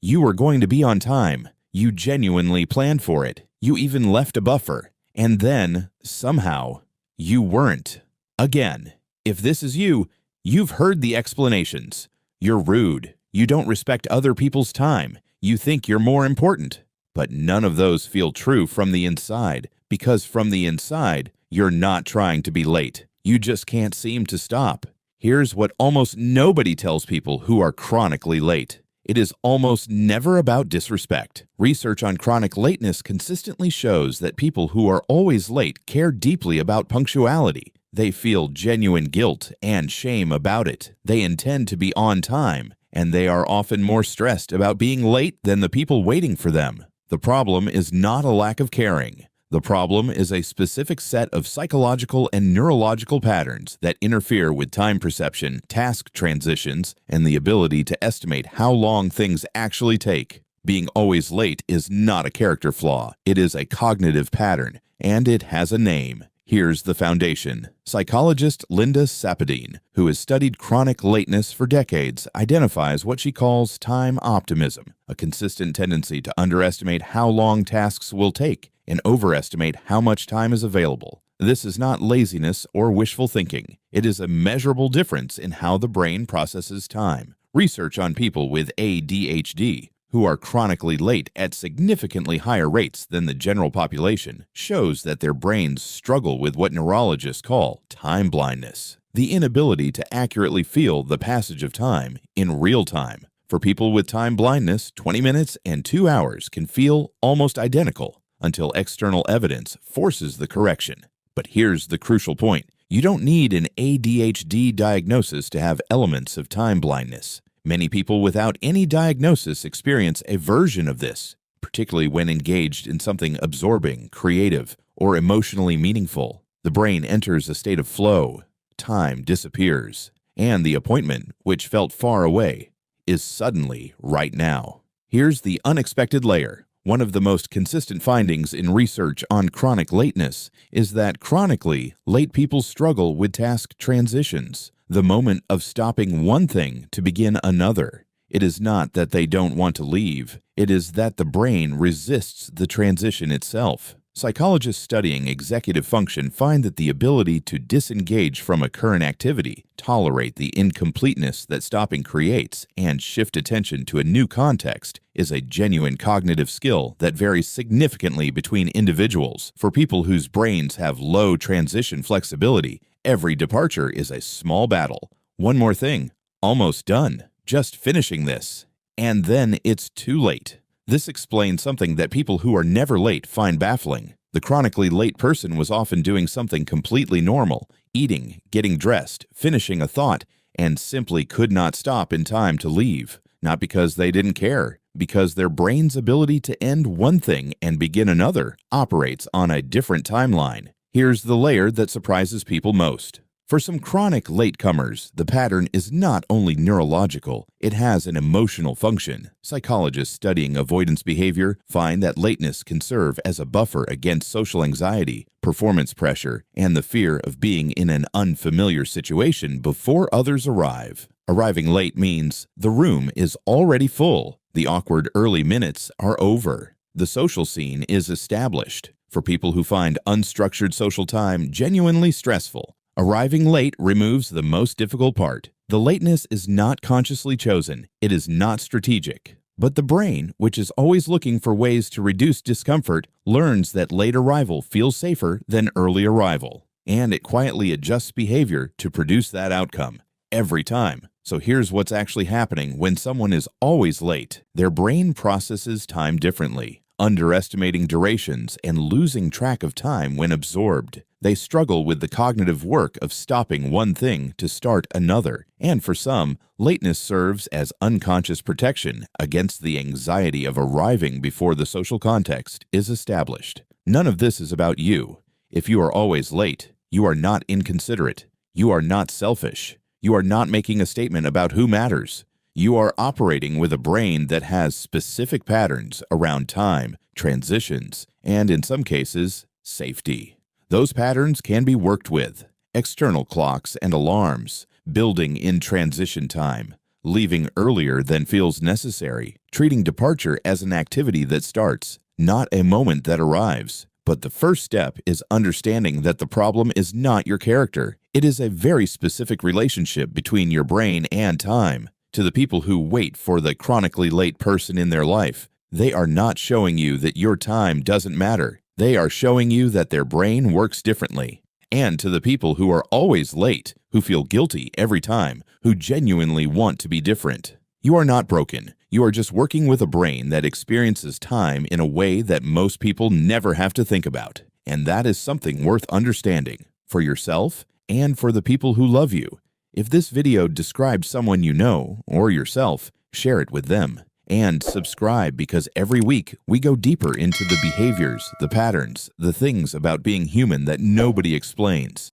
You were going to be on time. You genuinely planned for it. You even left a buffer. And then, somehow, you weren't. Again, if this is you, you've heard the explanations. You're rude. You don't respect other people's time. You think you're more important. But none of those feel true from the inside, because from the inside, you're not trying to be late. You just can't seem to stop. Here's what almost nobody tells people who are chronically late. It is almost never about disrespect. Research on chronic lateness consistently shows that people who are always late care deeply about punctuality. They feel genuine guilt and shame about it. They intend to be on time, and they are often more stressed about being late than the people waiting for them. The problem is not a lack of caring. The problem is a specific set of psychological and neurological patterns that interfere with time perception, task transitions, and the ability to estimate how long things actually take. Being always late is not a character flaw. It is a cognitive pattern, and it has a name. Here's the foundation. Psychologist Linda Sapadin, who has studied chronic lateness for decades, identifies what she calls time optimism, a consistent tendency to underestimate how long tasks will take and overestimate how much time is available. This is not laziness or wishful thinking. It is a measurable difference in how the brain processes time. Research on people with ADHD, who are chronically late at significantly higher rates than the general population, shows that their brains struggle with what neurologists call time blindness, the inability to accurately feel the passage of time in real time. For people with time blindness, 20 minutes and 2 hours can feel almost identical until external evidence forces the correction. But here's the crucial point. You don't need an ADHD diagnosis to have elements of time blindness. Many people without any diagnosis experience a version of this, particularly when engaged in something absorbing, creative, or emotionally meaningful. The brain enters a state of flow, time disappears, and the appointment, which felt far away, is suddenly right now. Here's the unexpected layer. One of the most consistent findings in research on chronic lateness is that chronically late people struggle with task transitions, the moment of stopping one thing to begin another. It is not that they don't want to leave. It is that the brain resists the transition itself. Psychologists studying executive function find that the ability to disengage from a current activity, tolerate the incompleteness that stopping creates, and shift attention to a new context is a genuine cognitive skill that varies significantly between individuals. For people whose brains have low transition flexibility, every departure is a small battle. One more thing, almost done, just finishing this, and then it's too late. This explains something that people who are never late find baffling. The chronically late person was often doing something completely normal, eating, getting dressed, finishing a thought, and simply could not stop in time to leave. Not because they didn't care, because their brain's ability to end one thing and begin another operates on a different timeline. Here's the layer that surprises people most. For some chronic latecomers, the pattern is not only neurological, it has an emotional function. Psychologists studying avoidance behavior find that lateness can serve as a buffer against social anxiety, performance pressure, and the fear of being in an unfamiliar situation before others arrive. Arriving late means the room is already full. The awkward early minutes are over. The social scene is established. For people who find unstructured social time genuinely stressful, arriving late removes the most difficult part. The lateness is not consciously chosen. It is not strategic. But the brain, which is always looking for ways to reduce discomfort, learns that late arrival feels safer than early arrival. And it quietly adjusts behavior to produce that outcome. Every time. So here's what's actually happening when someone is always late. Their brain processes time differently, underestimating durations and losing track of time when absorbed. They struggle with the cognitive work of stopping one thing to start another, and for some, lateness serves as unconscious protection against the anxiety of arriving before the social context is established. None of this is about you. If you are always late, you are not inconsiderate. You are not selfish. You are not making a statement about who matters. You are operating with a brain that has specific patterns around time, transitions, and in some cases, safety. Those patterns can be worked with. External clocks and alarms, building in transition time, leaving earlier than feels necessary, treating departure as an activity that starts, not a moment that arrives. But the first step is understanding that the problem is not your character. It is a very specific relationship between your brain and time. To the people who wait for the chronically late person in their life, they are not showing you that your time doesn't matter. They are showing you that their brain works differently. And to the people who are always late, who feel guilty every time, who genuinely want to be different, you are not broken. You are just working with a brain that experiences time in a way that most people never have to think about. And that is something worth understanding for yourself and for the people who love you. If this video describes someone you know or yourself, share it with them. And subscribe, because every week we go deeper into the behaviors, the patterns, the things about being human that nobody explains.